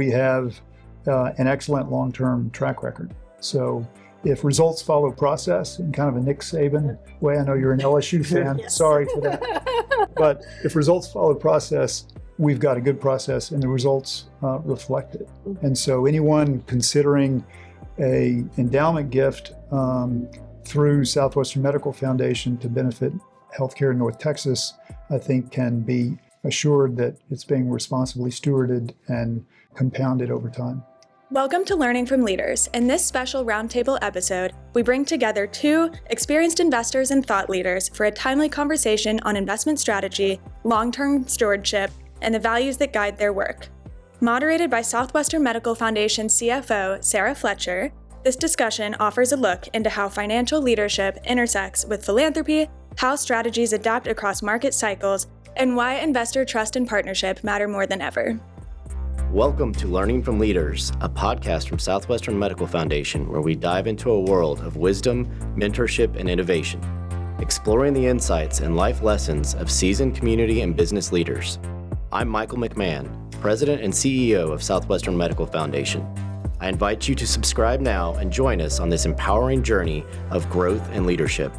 we have an excellent long-term track record. So if results follow process, in kind of a Nick Saban way, I know you're an LSU fan, Yes. Sorry for that. But if results follow process, we've got a good process and the results reflect it. And so anyone considering a endowment gift through Southwestern Medical Foundation to benefit healthcare in North Texas, I think can be assured that it's being responsibly stewarded and compounded over time. Welcome to Learning from Leaders. In this special roundtable episode, we bring together two experienced investors and thought leaders for a timely conversation on investment strategy, long-term stewardship, and the values that guide their work. Moderated by Southwestern Medical Foundation CFO Sarah Fletcher, this discussion offers a look into how financial leadership intersects with philanthropy, how strategies adapt across market cycles, and why investor trust and partnership matter more than ever. Welcome to Learning from Leaders, a podcast from Southwestern Medical Foundation where we dive into a world of wisdom, mentorship, and innovation, exploring the insights and life lessons of seasoned community and business leaders. I'm Michael McMahon, President and CEO of Southwestern Medical Foundation. I invite you to subscribe now and join us on this empowering journey of growth and leadership.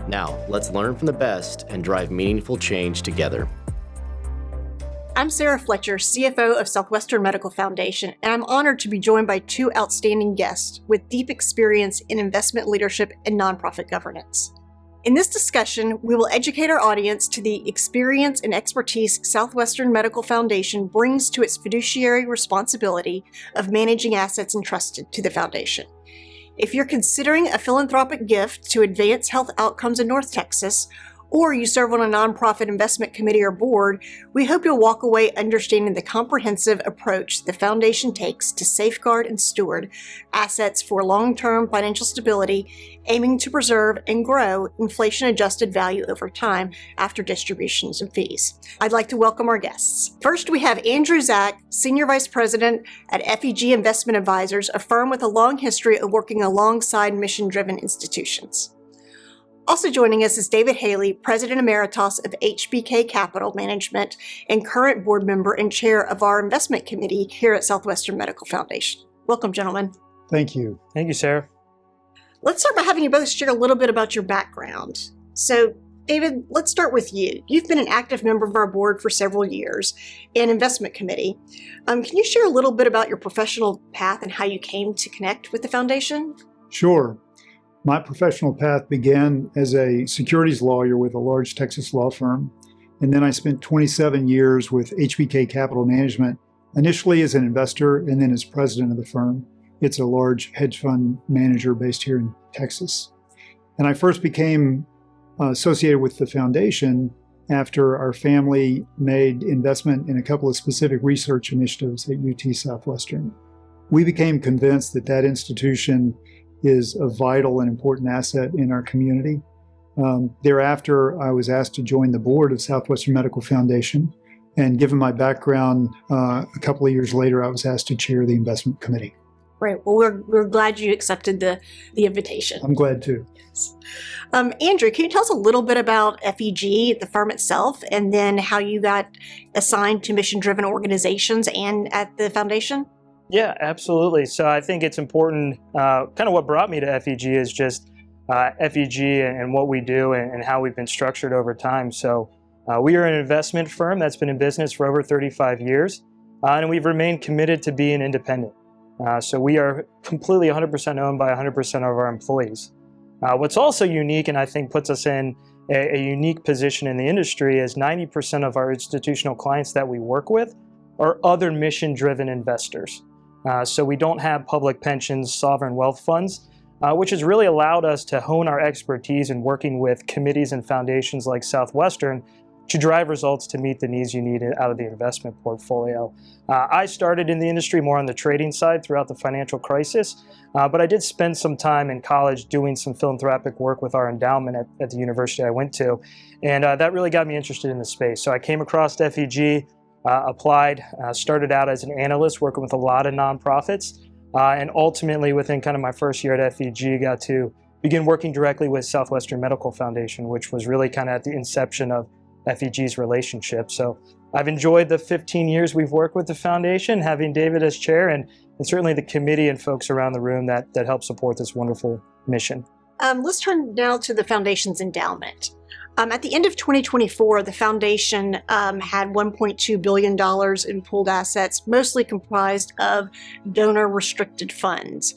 Now, let's learn from the best and drive meaningful change together. I'm Sarah Fletcher, CFO of Southwestern Medical Foundation, and I'm honored to be joined by two outstanding guests with deep experience in investment leadership and nonprofit governance. In this discussion, we will educate our audience to the experience and expertise Southwestern Medical Foundation brings to its fiduciary responsibility of managing assets entrusted to the foundation. If you're considering a philanthropic gift to advance health outcomes in North Texas, or you serve on a nonprofit investment committee or board, we hope you'll walk away understanding the comprehensive approach the foundation takes to safeguard and steward assets for long-term financial stability, aiming to preserve and grow inflation-adjusted value over time after distributions and fees. I'd like to welcome our guests. First, we have Andrew Zach, Senior Vice President at FEG Investment Advisors, a firm with a long history of working alongside mission-driven institutions. Also joining us is David Haley, President Emeritus of HBK Capital Management and current board member and chair of our investment committee here at Southwestern Medical Foundation. Welcome, gentlemen. Thank you. Thank you, Sarah. Let's start by having you both share a little bit about your background. So, David, let's start with you. You've been an active member of our board for several years and investment committee. Can you share a little bit about your professional path and how you came to connect with the foundation? Sure. My professional path began as a securities lawyer with a large Texas law firm, and then I spent 27 years with HBK Capital Management, initially as an investor and then as president of the firm. It's a large hedge fund manager based here in Texas. And I first became associated with the foundation after our family made investment in a couple of specific research initiatives at UT Southwestern. We became convinced that that institution is a vital and important asset in our community. Thereafter, I was asked to join the board of Southwestern Medical Foundation, and given my background, a couple of years later, I was asked to chair the investment committee. Right. Well, we're glad you accepted the invitation. I'm glad to. Yes. Andrew, can you tell us a little bit about FEG, the firm itself, and then how you got assigned to mission-driven organizations and at the foundation? Yeah, absolutely. So I think it's important, kind of what brought me to FEG is just FEG and what we do and how we've been structured over time. So we are an investment firm that's been in business for over 35 years, and we've remained committed to being independent. So we are completely 100% owned by 100% of our employees. What's also unique, and I think puts us in a unique position in the industry, is 90% of our institutional clients that we work with are other mission-driven investors. So we don't have public pensions, sovereign wealth funds, which has really allowed us to hone our expertise in working with committees and foundations like Southwestern to drive results to meet the needs you need out of the investment portfolio. I started in the industry more on the trading side throughout the financial crisis, but I did spend some time in college doing some philanthropic work with our endowment at the university I went to, and that really got me interested in the space. So I came across FEG, applied, started out as an analyst working with a lot of nonprofits, and ultimately within kind of my first year at FEG got to begin working directly with Southwestern Medical Foundation, which was really kind of at the inception of FEG's relationship. So I've enjoyed the 15 years we've worked with the foundation, having David as chair, and certainly the committee and folks around the room that help support this wonderful mission. Let's turn now to the foundation's endowment. At the end of 2024, the foundation had $1.2 billion in pooled assets, mostly comprised of donor-restricted funds.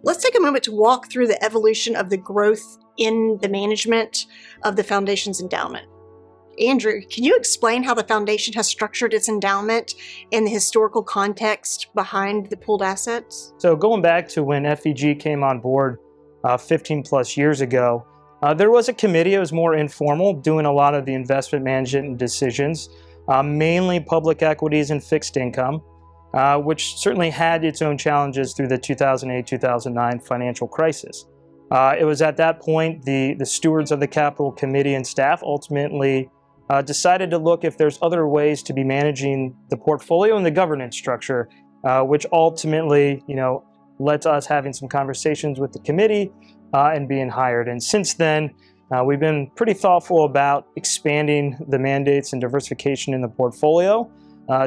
Let's take a moment to walk through the evolution of the growth in the management of the foundation's endowment. Andrew, can you explain how the foundation has structured its endowment and the historical context behind the pooled assets? So going back to when FEG came on board 15 plus years ago, there was a committee. It was more informal, doing a lot of the investment management and decisions, mainly public equities and fixed income, which certainly had its own challenges through the 2008-2009 financial crisis. It was at that point the stewards of the capital committee and staff ultimately decided to look if there's other ways to be managing the portfolio and the governance structure, which ultimately, led to us having some conversations with the committee and being hired. And since then, we've been pretty thoughtful about expanding the mandates and diversification in the portfolio.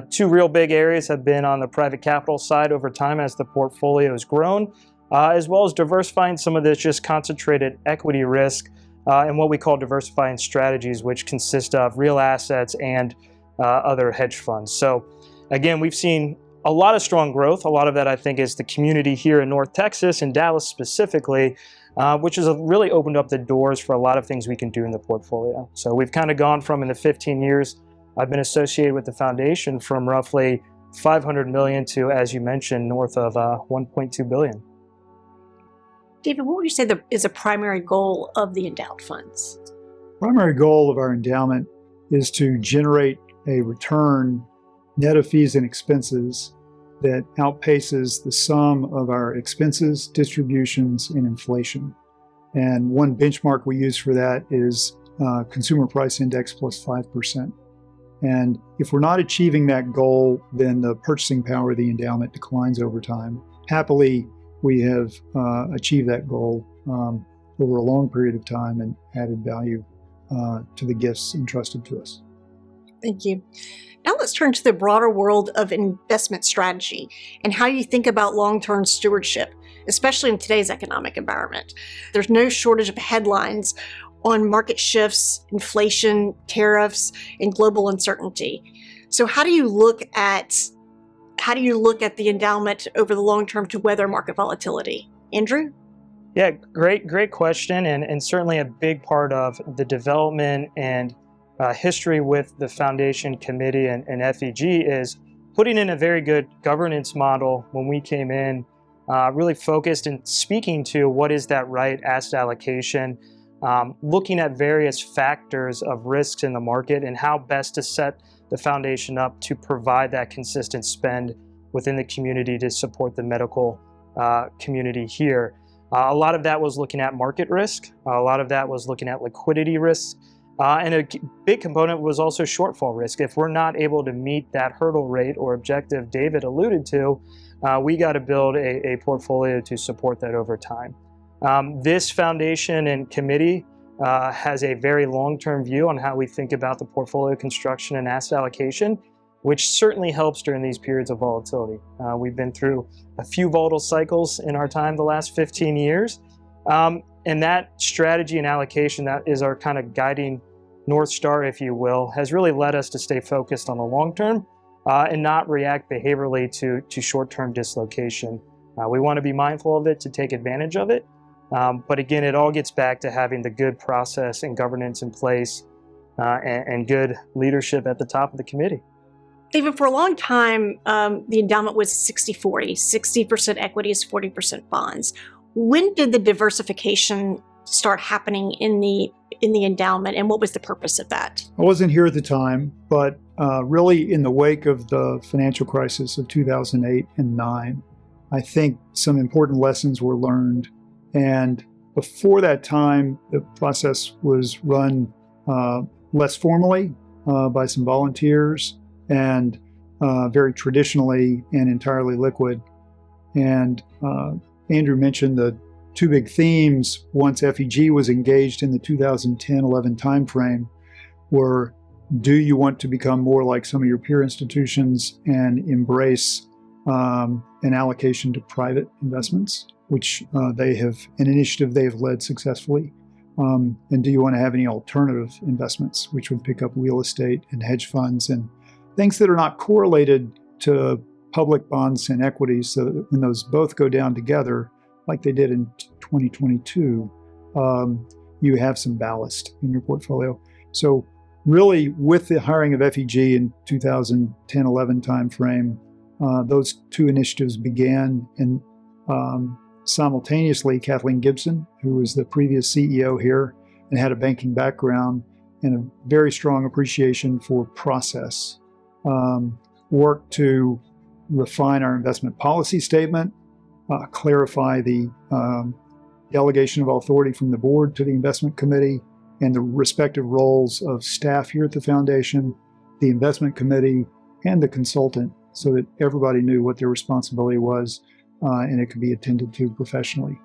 Two real big areas have been on the private capital side over time as the portfolio has grown, as well as diversifying some of this just concentrated equity risk and what we call diversifying strategies, which consist of real assets and other hedge funds. So again, we've seen a lot of strong growth. A lot of that, I think, is the community here in North Texas and Dallas specifically, which has really opened up the doors for a lot of things we can do in the portfolio. So we've kind of gone from, in the 15 years I've been associated with the foundation, from roughly $500 million to, as you mentioned, north of $1.2 billion. David, what would you say is a primary goal of the endowed funds? Primary goal of our endowment is to generate a return net of fees and expenses that outpaces the sum of our expenses, distributions, and inflation. And one benchmark we use for that is Consumer Price Index plus 5%. And if we're not achieving that goal, then the purchasing power of the endowment declines over time. Happily, we have achieved that goal over a long period of time and added value to the gifts entrusted to us. Thank you. Now let's turn to the broader world of investment strategy and how you think about long-term stewardship, especially in today's economic environment. There's no shortage of headlines on market shifts, inflation, tariffs, and global uncertainty. So how do you look at the endowment over the long term to weather market volatility? Andrew? Yeah, great question, and certainly a big part of the development and history with the foundation committee and FEG is putting in a very good governance model when we came in, really focused in speaking to what is that right asset allocation, looking at various factors of risks in the market and how best to set the foundation up to provide that consistent spend within the community to support the medical community here. A lot of that was looking at market risk. A lot of that was looking at liquidity risk. And a big component was also shortfall risk. If we're not able to meet that hurdle rate or objective David alluded to, we got to build a portfolio to support that over time. This foundation and committee has a very long-term view on how we think about the portfolio construction and asset allocation, which certainly helps during these periods of volatility. We've been through a few volatile cycles in our time the last 15 years. And that strategy and allocation, that is our kind of guiding North Star, if you will, has really led us to stay focused on the long term and not react behaviorally to short-term dislocation. We want to be mindful of it to take advantage of it. But again, it all gets back to having the good process and governance in place and good leadership at the top of the committee. David, for a long time, the endowment was 60-40, 60% equities, 40% bonds. When did the diversification start happening in the endowment, and what was the purpose of that? I wasn't here at the time, but really in the wake of the financial crisis of 2008 and 2009, I think some important lessons were learned. And before that time, the process was run less formally by some volunteers and very traditionally and entirely liquid. And Andrew mentioned the two big themes once FEG was engaged in the 2010-11 timeframe were do you want to become more like some of your peer institutions and embrace an allocation to private investments, which they have an initiative they have led successfully? And do you want to have any alternative investments, which would pick up real estate and hedge funds and things that are not correlated to public bonds and equities, so that when those both go down together, like they did in 2022, you have some ballast in your portfolio. So really, with the hiring of FEG in 2010-11 timeframe, those two initiatives began, and simultaneously, Kathleen Gibson, who was the previous CEO here and had a banking background and a very strong appreciation for process, worked to refine our investment policy statement, clarify the delegation of authority from the board to the investment committee and the respective roles of staff here at the foundation, the investment committee, and the consultant, so that everybody knew what their responsibility was and it could be attended to professionally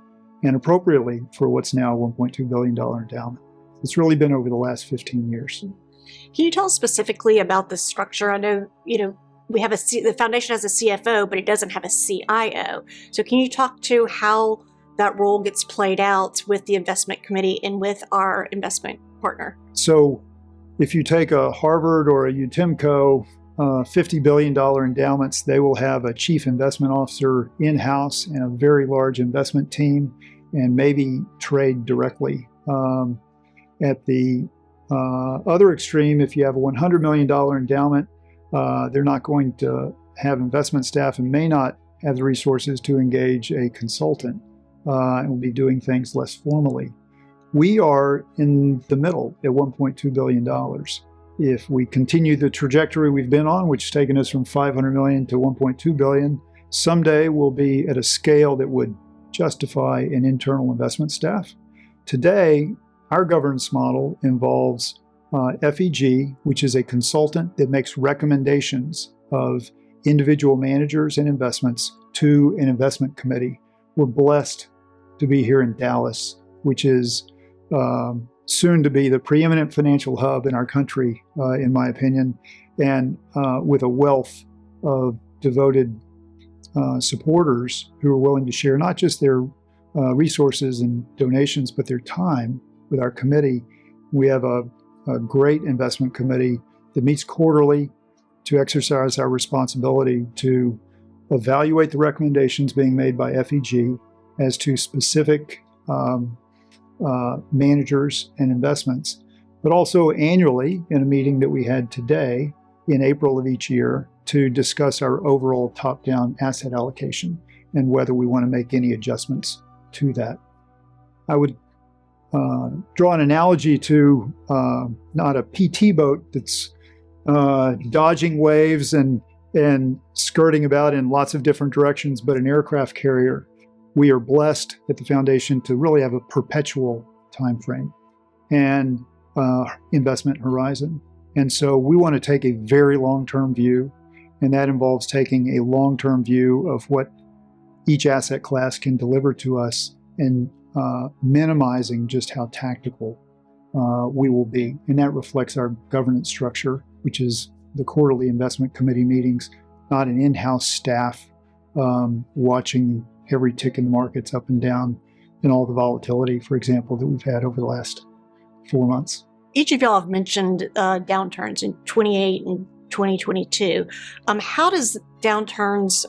and appropriately for what's now a $1.2 billion endowment. It's really been over the last 15 years. Can you tell us specifically about the structure? I know, we have the foundation has a CFO, but it doesn't have a CIO. So can you talk to how that role gets played out with the investment committee and with our investment partner? So if you take a Harvard or a UTIMCO, $50 billion endowments, they will have a chief investment officer in-house and a very large investment team, and maybe trade directly. At the other extreme, if you have a $100 million endowment, they're not going to have investment staff and may not have the resources to engage a consultant and will be doing things less formally. We are in the middle at $1.2 billion. If we continue the trajectory we've been on, which has taken us from $500 million to $1.2 billion, someday we'll be at a scale that would justify an internal investment staff. Today, our governance model involves FEG, which is a consultant that makes recommendations of individual managers and investments to an investment committee. We're blessed to be here in Dallas, which is soon to be the preeminent financial hub in our country, in my opinion, and with a wealth of devoted supporters who are willing to share not just their resources and donations, but their time with our committee. We have a great investment committee that meets quarterly to exercise our responsibility to evaluate the recommendations being made by FEG as to specific managers and investments, but also annually in a meeting that we had today in April of each year to discuss our overall top-down asset allocation and whether we want to make any adjustments to that. I would draw an analogy to not a PT boat that's dodging waves and skirting about in lots of different directions, but an aircraft carrier. We are blessed at the foundation to really have a perpetual time frame and investment horizon. And so we want to take a very long-term view, and that involves taking a long-term view of what each asset class can deliver to us and minimizing just how tactical we will be. And that reflects our governance structure, which is the quarterly investment committee meetings, not an in-house staff watching every tick in the markets up and down and all the volatility, for example, that we've had over the last 4 months. Each of y'all have mentioned downturns in 28 and 2022. How does downturns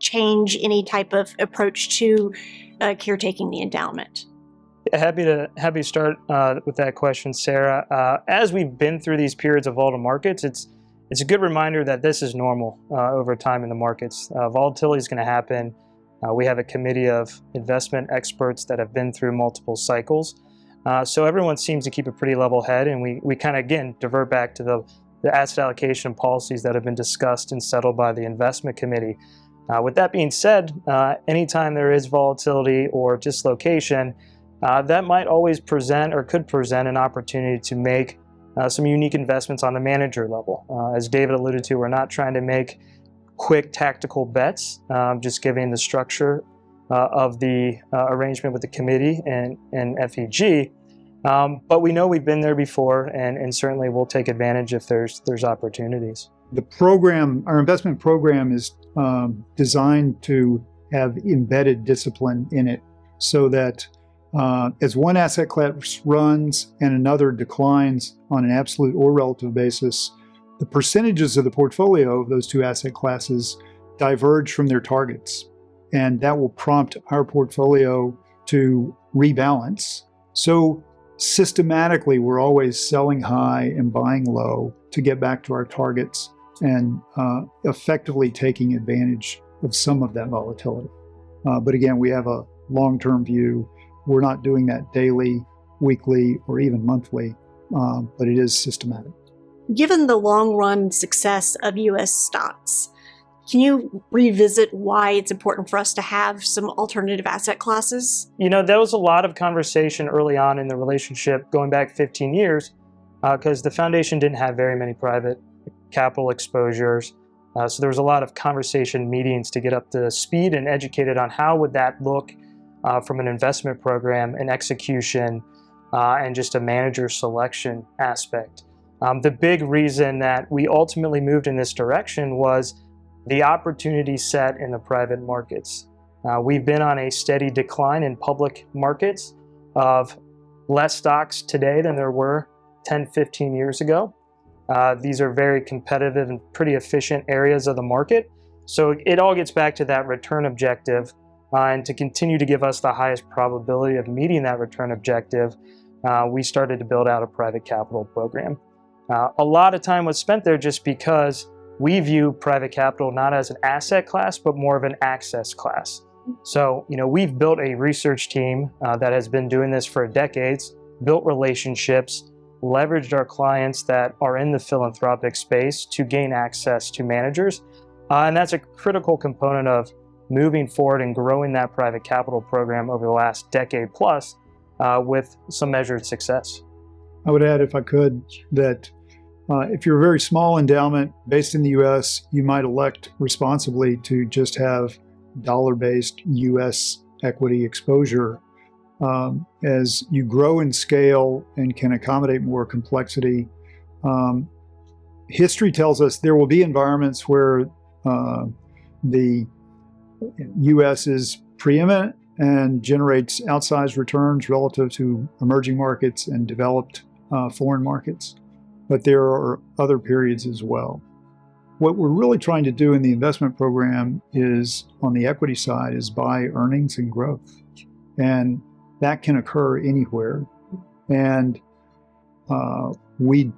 change any type of approach to caretaking the endowment? Happy to start with that question, Sarah. As we've been through these periods of volatile markets, it's a good reminder that this is normal over time in the markets. Volatility is going to happen. We have a committee of investment experts that have been through multiple cycles. So everyone seems to keep a pretty level head, and we kind of, again, divert back to the asset allocation policies that have been discussed and settled by the investment committee. With that being said, anytime there is volatility or dislocation, that might always present or could present an opportunity to make some unique investments on the manager level. As David alluded to, we're not trying to make quick tactical bets, just given the structure of the arrangement with the committee and FEG. But we know we've been there before, and certainly we'll take advantage if there's opportunities. The program, our investment program, is designed to have embedded discipline in it, so that as one asset class runs and another declines on an absolute or relative basis, the percentages of the portfolio of those two asset classes diverge from their targets. And that will prompt our portfolio to rebalance. So systematically, we're always selling high and buying low to get back to our targets and effectively taking advantage of some of that volatility. But again, we have a long-term view. We're not doing that daily, weekly, or even monthly, but it is systematic. Given the long-run success of U.S. stocks, can you revisit why it's important for us to have some alternative asset classes? There was a lot of conversation early on in the relationship, going back 15 years, because the foundation didn't have very many private capital exposures. So there was a lot of conversation meetings to get up to speed and educated on how would that look from an investment program, an execution, and just a manager selection aspect. The big reason that we ultimately moved in this direction was the opportunity set in the private markets. We've been on a steady decline in public markets of less stocks today than there were 10, 15 years ago. These are very competitive and pretty efficient areas of the market. So it all gets back to that return objective. And to continue to give us the highest probability of meeting that return objective, we started to build out a private capital program. A lot of time was spent there just because we view private capital not as an asset class, but more of an access class. So, we've built a research team that has been doing this for decades, built relationships, leveraged our clients that are in the philanthropic space to gain access to managers. And that's a critical component of moving forward and growing that private capital program over the last decade plus with some measured success. I would add, if I could, that if you're a very small endowment based in the U.S., you might elect responsibly to just have dollar-based U.S. equity exposure. As you grow in scale and can accommodate more complexity, history tells us there will be environments where the U.S. is preeminent and generates outsized returns relative to emerging markets and developed foreign markets. But there are other periods as well. What we're really trying to do in the investment program is, on the equity side, is buy earnings and growth. And that can occur anywhere. And we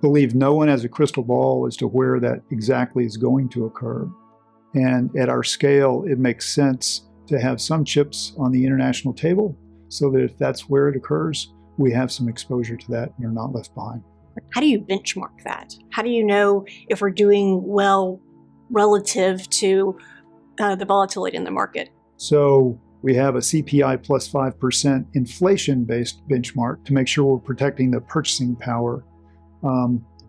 believe no one has a crystal ball as to where that exactly is going to occur. And at our scale, it makes sense to have some chips on the international table so that if that's where it occurs, we have some exposure to that and are not left behind. How do you benchmark that? How do you know if we're doing well relative to the volatility in the market? So we have a CPI plus 5% inflation-based benchmark to make sure we're protecting the purchasing power.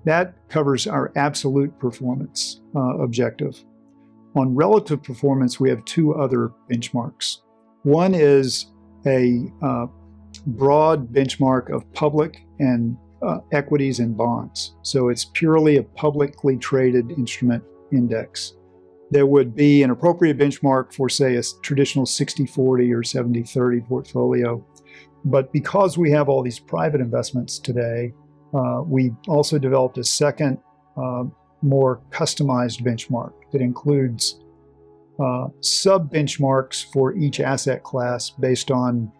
That covers our absolute performance objective. On relative performance, we have two other benchmarks. One is a broad benchmark of public and equities and bonds. So it's purely a publicly traded instrument index. There would be an appropriate benchmark for, say, a traditional 60-40 or 70-30 portfolio. But because we have all these private investments today, we also developed a second, more customized benchmark that includes sub-benchmarks for each asset class based on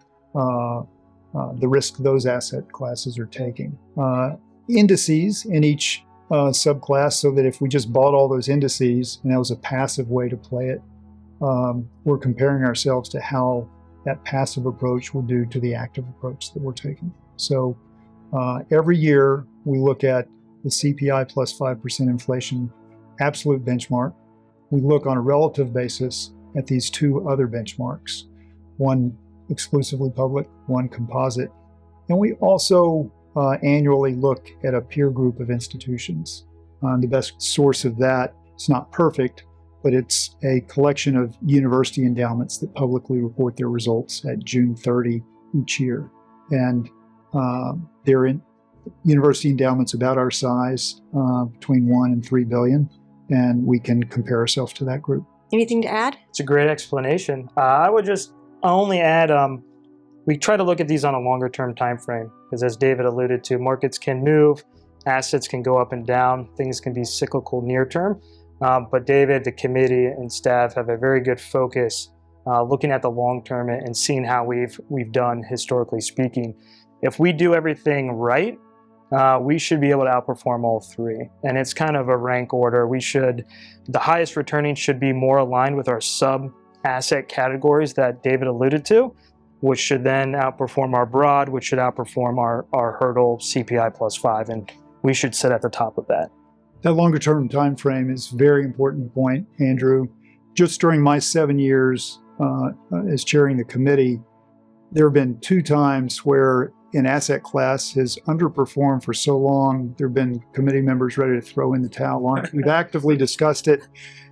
the risk those asset classes are taking. Indices in each subclass, so that if we just bought all those indices and that was a passive way to play it, we're comparing ourselves to how that passive approach will do to the active approach that we're taking. So every year we look at the CPI plus 5% inflation absolute benchmark. We look on a relative basis at these two other benchmarks, one exclusively public, one composite. And we also annually look at a peer group of institutions. The best source of that, it's not perfect, but it's a collection of university endowments that publicly report their results at June 30 each year. And They're in university endowments about our size, between 1 and 3 billion, and we can compare ourselves to that group. Anything to add? It's a great explanation. I would just only add, we try to look at these on a longer term time frame, because as David alluded to, markets can move, assets can go up and down, things can be cyclical near term. But David, the committee, and staff have a very good focus looking at the long term and seeing how we've done historically speaking. If we do everything right, we should be able to outperform all three. And it's kind of a rank order. The highest returning should be more aligned with our sub-asset categories that David alluded to, which should then outperform our broad, which should outperform our hurdle CPI plus 5. And we should sit at the top of that. That longer term time frame is a very important point, Andrew. Just during my 7 years as chairing the committee, there have been 2 times where an asset class has underperformed for so long, there have been committee members ready to throw in the towel on it. We've actively discussed it.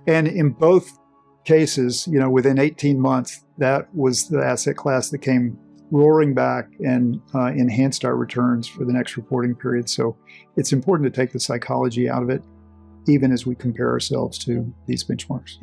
And in both cases, within 18 months, that was the asset class that came roaring back and enhanced our returns for the next reporting period. So it's important to take the psychology out of it, even as we compare ourselves to these benchmarks.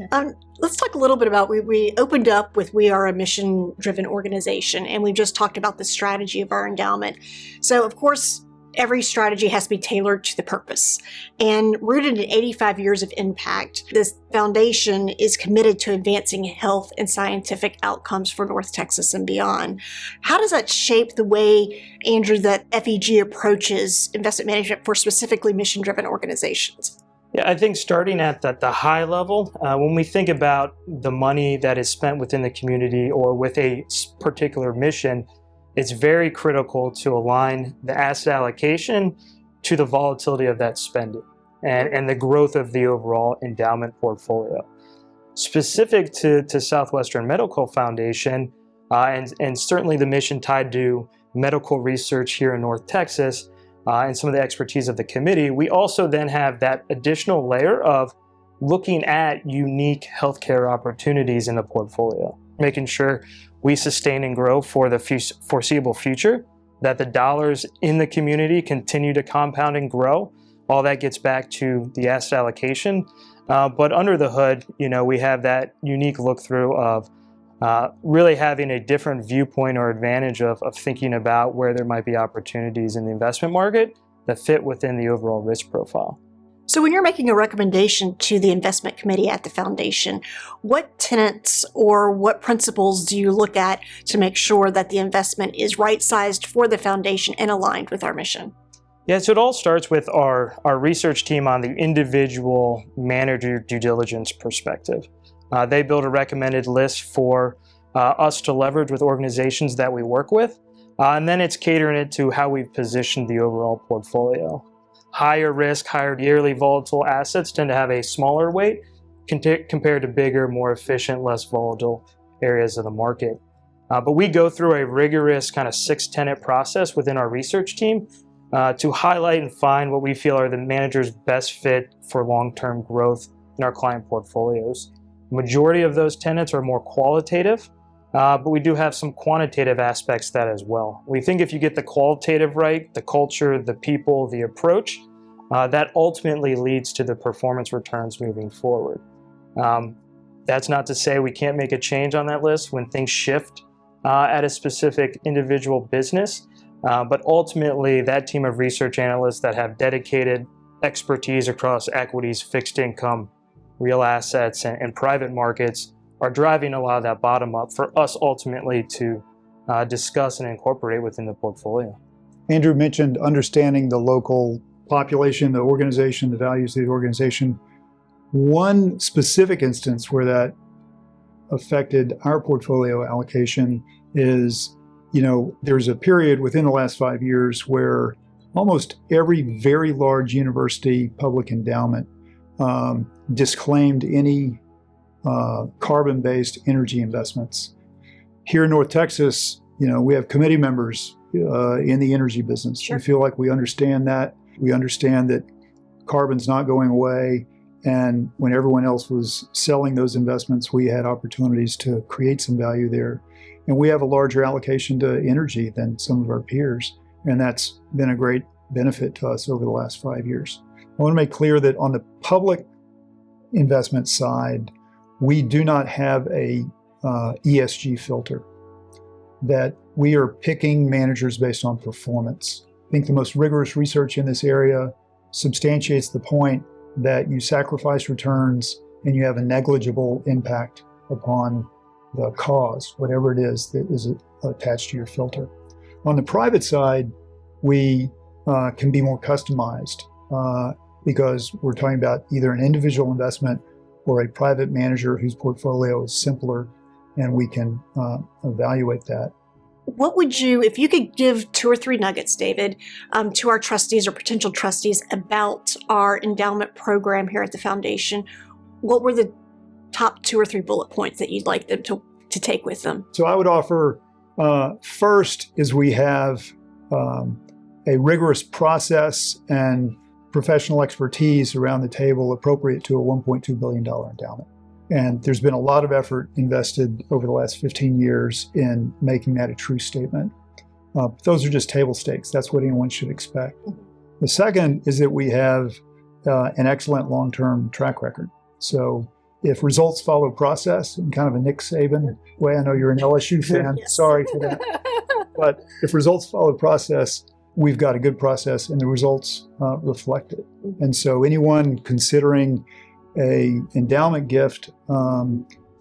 Let's talk a little bit about, we opened up with we are a mission-driven organization, and we just talked about the strategy of our endowment. So of course, every strategy has to be tailored to the purpose. And rooted in 85 years of impact, this foundation is committed to advancing health and scientific outcomes for North Texas and beyond. How does that shape the way, Andrew, that FEG approaches investment management for specifically mission-driven organizations? Yeah, I think starting at the high level, when we think about the money that is spent within the community or with a particular mission, it's very critical to align the asset allocation to the volatility of that spending and the growth of the overall endowment portfolio. Specific to Southwestern Medical Foundation, and certainly the mission tied to medical research here in North Texas, and some of the expertise of the committee, we also then have that additional layer of looking at unique healthcare opportunities in the portfolio, making sure we sustain and grow for the foreseeable future, that the dollars in the community continue to compound and grow. All that gets back to the asset allocation. But under the hood, we have that unique look through of really having a different viewpoint or advantage of thinking about where there might be opportunities in the investment market that fit within the overall risk profile. So when you're making a recommendation to the investment committee at the foundation, what tenets or what principles do you look at to make sure that the investment is right-sized for the foundation and aligned with our mission? Yeah, so it all starts with our research team on the individual manager due diligence perspective. They build a recommended list for us to leverage with organizations that we work with, and then it's catering it to how we've positioned the overall portfolio. Higher risk, higher yearly volatile assets tend to have a smaller weight compared to bigger, more efficient, less volatile areas of the market. But we go through a rigorous kind of 6-tenet process within our research team to highlight and find what we feel are the manager's best fit for long-term growth in our client portfolios. The majority of those tenets are more qualitative, but we do have some quantitative aspects to that as well. We think if you get the qualitative right, the culture, the people, the approach, that ultimately leads to the performance returns moving forward. That's not to say we can't make a change on that list when things shift at a specific individual business, but ultimately that team of research analysts that have dedicated expertise across equities, fixed income, real assets, and private markets are driving a lot of that bottom up for us ultimately to discuss and incorporate within the portfolio. Andrew mentioned understanding the local population, the organization, the values of the organization. One specific instance where that affected our portfolio allocation is, there's a period within the last 5 years where almost every very large university public endowment disclaimed any carbon-based energy investments. Here in North Texas, we have committee members in the energy business. Sure. We feel like we understand that. We understand that carbon's not going away. And when everyone else was selling those investments, we had opportunities to create some value there. And we have a larger allocation to energy than some of our peers. And that's been a great benefit to us over the last 5 years. I want to make clear that on the public investment side, we do not have a ESG filter, that we are picking managers based on performance. I think the most rigorous research in this area substantiates the point that you sacrifice returns and you have a negligible impact upon the cause, whatever it is that is attached to your filter. On the private side, we can be more customized because we're talking about either an individual investment or a private manager whose portfolio is simpler, and we can evaluate that. What would you, if you could give 2 or 3 nuggets, David, to our trustees or potential trustees about our endowment program here at the foundation, what were the top 2 or 3 bullet points that you'd like them to take with them? So I would offer, first is we have a rigorous process and professional expertise around the table appropriate to a $1.2 billion endowment. And there's been a lot of effort invested over the last 15 years in making that a true statement. Those are just table stakes. That's what anyone should expect. The second is that we have an excellent long-term track record. So if results follow process, in kind of a Nick Saban way, I know you're an LSU fan, Yes. Sorry for that. But if results follow process, we've got a good process and the results reflect it. And so anyone considering a endowment gift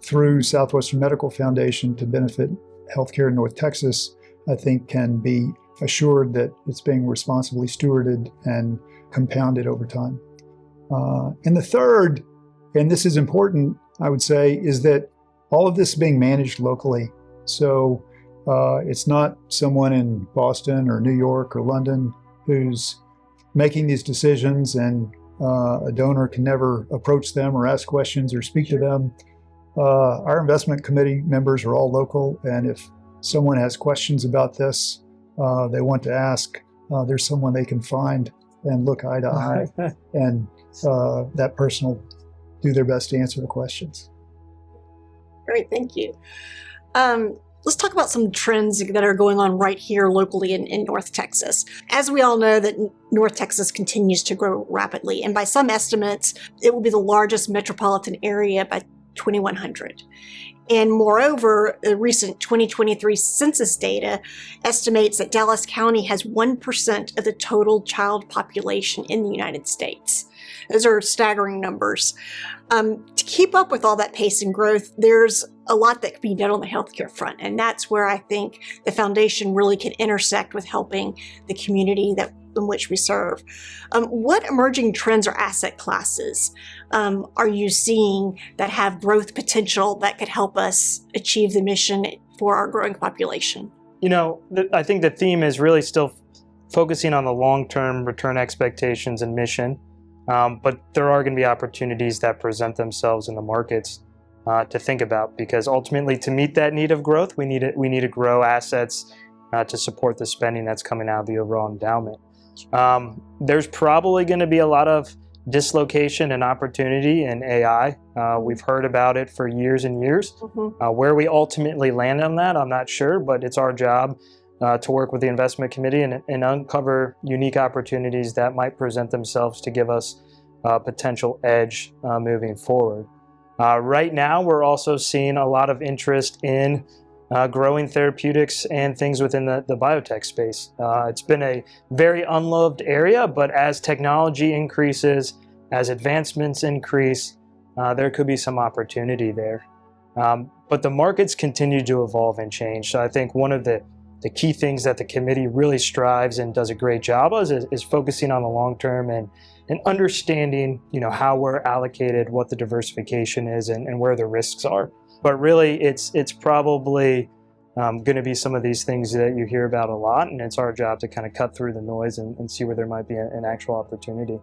through Southwestern Medical Foundation to benefit healthcare in North Texas, I think can be assured that it's being responsibly stewarded and compounded over time. And the third, and this is important, I would say, is that all of this is being managed locally. So it's not someone in Boston or New York or London who's making these decisions and a donor can never approach them or ask questions or speak to them. Our investment committee members are all local, and if someone has questions about this, they want to ask, there's someone they can find and look eye to eye, and that person will do their best to answer the questions. Great, thank you. Let's talk about some trends that are going on right here locally in North Texas. As we all know, that North Texas continues to grow rapidly, and by some estimates, it will be the largest metropolitan area by 2100. And moreover, the recent 2023 census data estimates that Dallas County has 1% of the total child population in the United States. Those are staggering numbers. To keep up with all that pace and growth, there's a lot that can be done on the healthcare front, and that's where I think the foundation really can intersect with helping the community in which we serve. What emerging trends or asset classes are you seeing that have growth potential that could help us achieve the mission for our growing population? You know, I think the theme is really still focusing on the long-term return expectations and mission, but there are going to be opportunities that present themselves in the markets to think about, because ultimately to meet that need of growth, we need to grow assets to support the spending that's coming out of the overall endowment. There's probably going to be a lot of dislocation and opportunity in AI. We've heard about it for years and years. Where we ultimately land on that, I'm not sure, but it's our job to work with the investment committee and uncover unique opportunities that might present themselves to give us a potential edge moving forward. Right now, we're also seeing a lot of interest in growing therapeutics and things within the biotech space. It's been a very unloved area, but as technology increases, as advancements increase, there could be some opportunity there. But the markets continue to evolve and change. So I think one of the key things that the committee really strives and does a great job of is focusing on the long term and understanding, how we're allocated, what the diversification is, and where the risks are. But really, it's probably going to be some of these things that you hear about a lot, and it's our job to kind of cut through the noise and see where there might be an actual opportunity.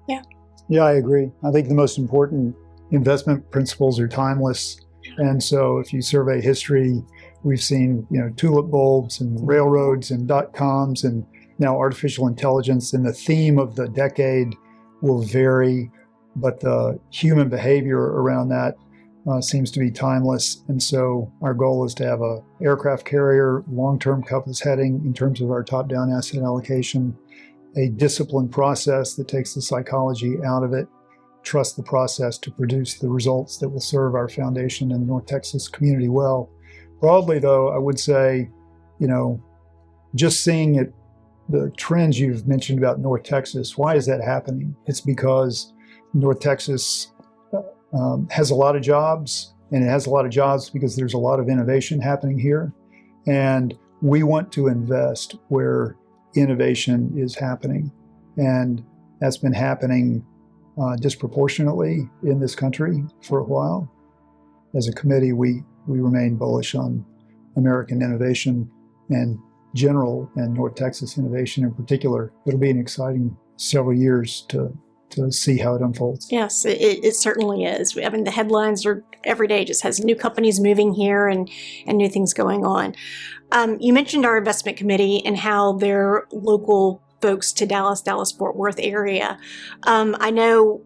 Yeah, I agree. I think the most important investment principles are timeless. And so if you survey history, we've seen, tulip bulbs and railroads and .coms and now artificial intelligence, and the theme of the decade will vary, but the human behavior around that seems to be timeless. And so our goal is to have a aircraft carrier, long-term compass heading in terms of our top-down asset allocation, a disciplined process that takes the psychology out of it, trust the process to produce the results that will serve our foundation and the North Texas community well. Broadly, though, I would say, just seeing it, the trends you've mentioned about North Texas, why is that happening? It's because North Texas has a lot of jobs, and it has a lot of jobs because there's a lot of innovation happening here. And we want to invest where innovation is happening. And that's been happening disproportionately in this country for a while. As a committee, we remain bullish on American innovation and general and North Texas innovation in particular. It'll be an exciting several years to see how it unfolds. Yes, it certainly is. I mean, the headlines are every day just has new companies moving here and new things going on. You mentioned our investment committee and how they're local folks to Dallas-Fort Worth area. I know,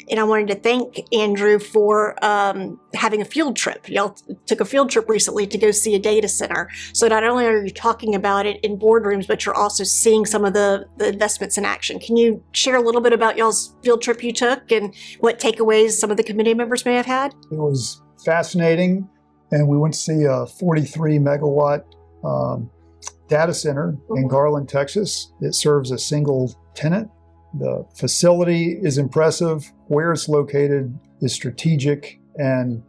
and I wanted to thank Andrew for having a field trip. Y'all took a field trip recently to go see a data center. So not only are you talking about it in boardrooms, but you're also seeing some of the investments in action. Can you share a little bit about y'all's field trip you took and what takeaways some of the committee members may have had? It was fascinating, and we went to see a 43 megawatt data center in Garland, Texas. It serves a single tenant. The facility is impressive. Where it's located is strategic and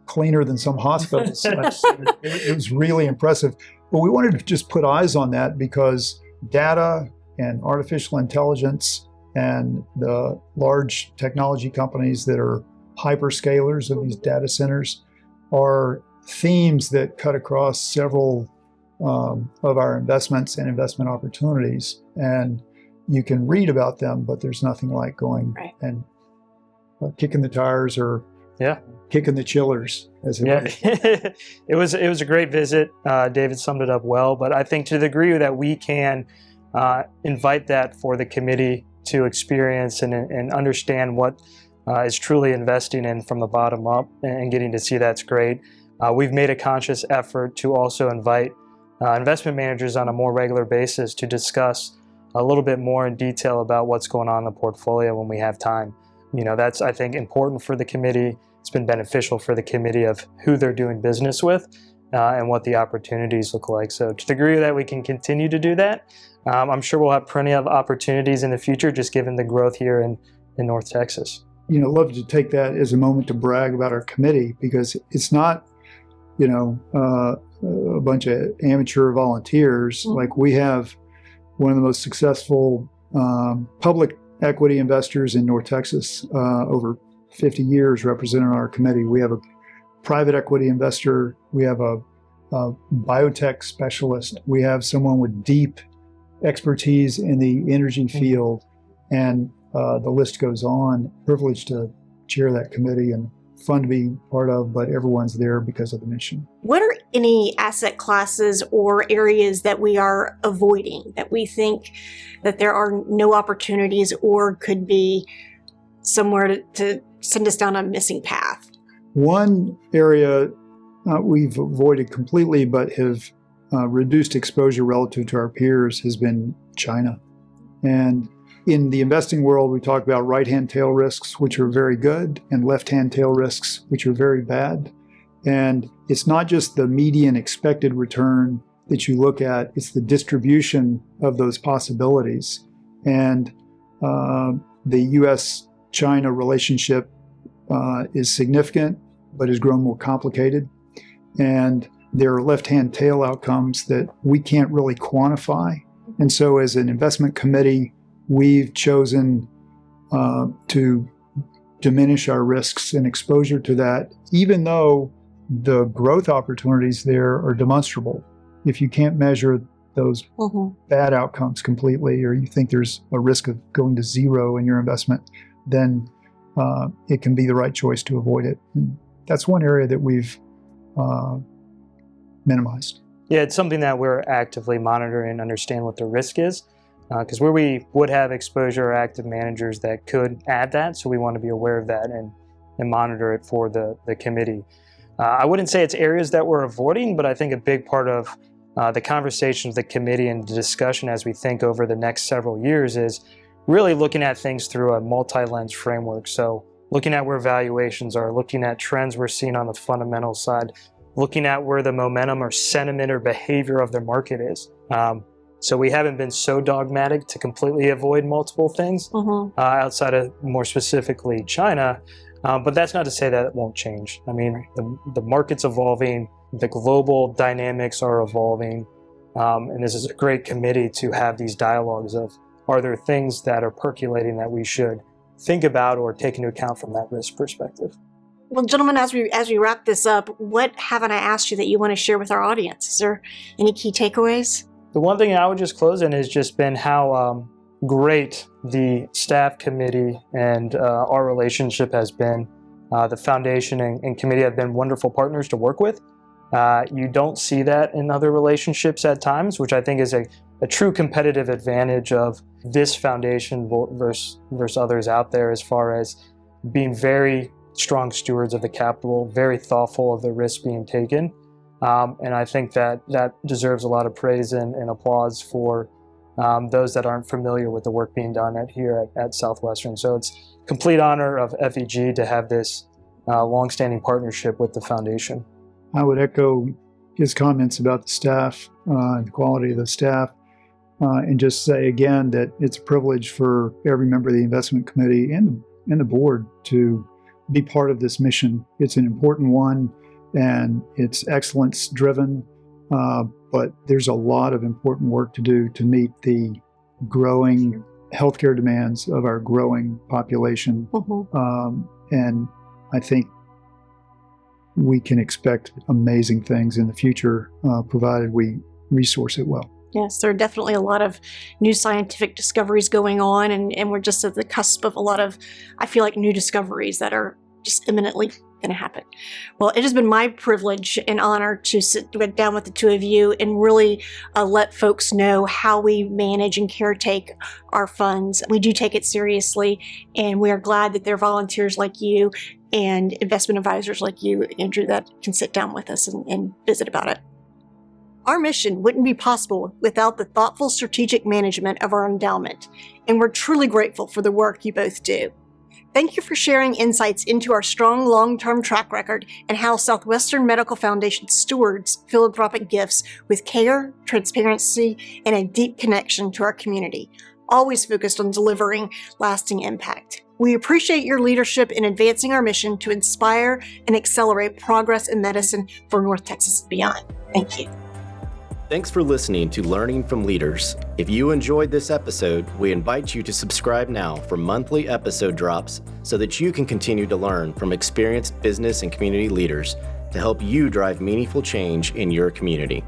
cleaner than some hospitals. It was really impressive. But we wanted to just put eyes on that because data and artificial intelligence and the large technology companies that are hyperscalers of these data centers are themes that cut across several of our investments and investment opportunities. And you can read about them, but there's nothing like going and kicking the tires or kicking the chillers, as it were. It was a great visit. David summed it up well, but I think to the degree that we can invite that for the committee to experience and understand what is truly investing in from the bottom up and getting to see that's great. We've made a conscious effort to also invite investment managers on a more regular basis to discuss a little bit more in detail about what's going on in the portfolio when we have time. That's, I think, important for the committee. It's been beneficial for the committee of who they're doing business with and what the opportunities look like. So to the degree that we can continue to do that, I'm sure we'll have plenty of opportunities in the future, just given the growth here in North Texas. Love to take that as a moment to brag about our committee, because it's not, a bunch of amateur volunteers. Like, we have one of the most successful public equity investors in North Texas, over 50 years represented on our committee. We have a private equity investor. We have a biotech specialist. We have someone with deep expertise in the energy field, and the list goes on. Privileged to chair that committee and fun to be part of, but everyone's there because of the mission. What are any asset classes or areas that we are avoiding, that we think that there are no opportunities or could be somewhere to send us down a missing path? One area we've avoided completely but have reduced exposure relative to our peers has been China. And in the investing world, we talk about right-hand tail risks, which are very good, and left-hand tail risks, which are very bad. And it's not just the median expected return that you look at, it's the distribution of those possibilities. And the U.S.-China relationship is significant, but has grown more complicated. And there are left-hand tail outcomes that we can't really quantify. And so as an investment committee, we've chosen to diminish our risks and exposure to that, even though the growth opportunities there are demonstrable. If you can't measure those bad outcomes completely, or you think there's a risk of going to zero in your investment, then it can be the right choice to avoid it. And that's one area that we've minimized. Yeah, it's something that we're actively monitoring and understand what the risk is. Because where we would have exposure are active managers that could add that, so we want to be aware of that and and monitor it for the committee. I wouldn't say it's areas that we're avoiding, but I think a big part of the conversation of the committee and the discussion as we think over the next several years is really looking at things through a multi-lens framework. So looking at where valuations are, looking at trends we're seeing on the fundamental side, looking at where the momentum or sentiment or behavior of the market is. So we haven't been so dogmatic to completely avoid multiple things outside of more specifically China. But that's not to say that it won't change. I mean, the market's evolving, the global dynamics are evolving, and this is a great committee to have these dialogues of, are there things that are percolating that we should think about or take into account from that risk perspective? Well, gentlemen, as we wrap this up, what haven't I asked you that you want to share with our audience? Is there any key takeaways? The one thing I would just close in has just been how great the staff committee and our relationship has been. The foundation and committee have been wonderful partners to work with. You don't see that in other relationships at times, which I think is a true competitive advantage of this foundation versus others out there, as far as being very strong stewards of the capital, very thoughtful of the risk being taken. And I think that deserves a lot of praise and applause for those that aren't familiar with the work being done here at Southwestern. So it's complete honor of FEG to have this longstanding partnership with the foundation. I would echo his comments about the staff and the quality of the staff, and just say again that it's a privilege for every member of the investment committee and the board to be part of this mission. It's an important one, and it's excellence driven, but there's a lot of important work to do to meet the growing healthcare demands of our growing population. And I think we can expect amazing things in the future, provided we resource it well. Yes, there are definitely a lot of new scientific discoveries going on, and we're just at the cusp of a lot of, I feel like, new discoveries that are just imminently going to happen. Well, it has been my privilege and honor to sit down with the two of you and really let folks know how we manage and caretake our funds. We do take it seriously, and we are glad that there are volunteers like you and investment advisors like you, Andrew, that can sit down with us and visit about it. Our mission wouldn't be possible without the thoughtful strategic management of our endowment, and we're truly grateful for the work you both do. Thank you for sharing insights into our strong long-term track record and how Southwestern Medical Foundation stewards philanthropic gifts with care, transparency, and a deep connection to our community, always focused on delivering lasting impact. We appreciate your leadership in advancing our mission to inspire and accelerate progress in medicine for North Texas and beyond. Thank you. Thanks for listening to Learning from Leaders. If you enjoyed this episode, we invite you to subscribe now for monthly episode drops so that you can continue to learn from experienced business and community leaders to help you drive meaningful change in your community.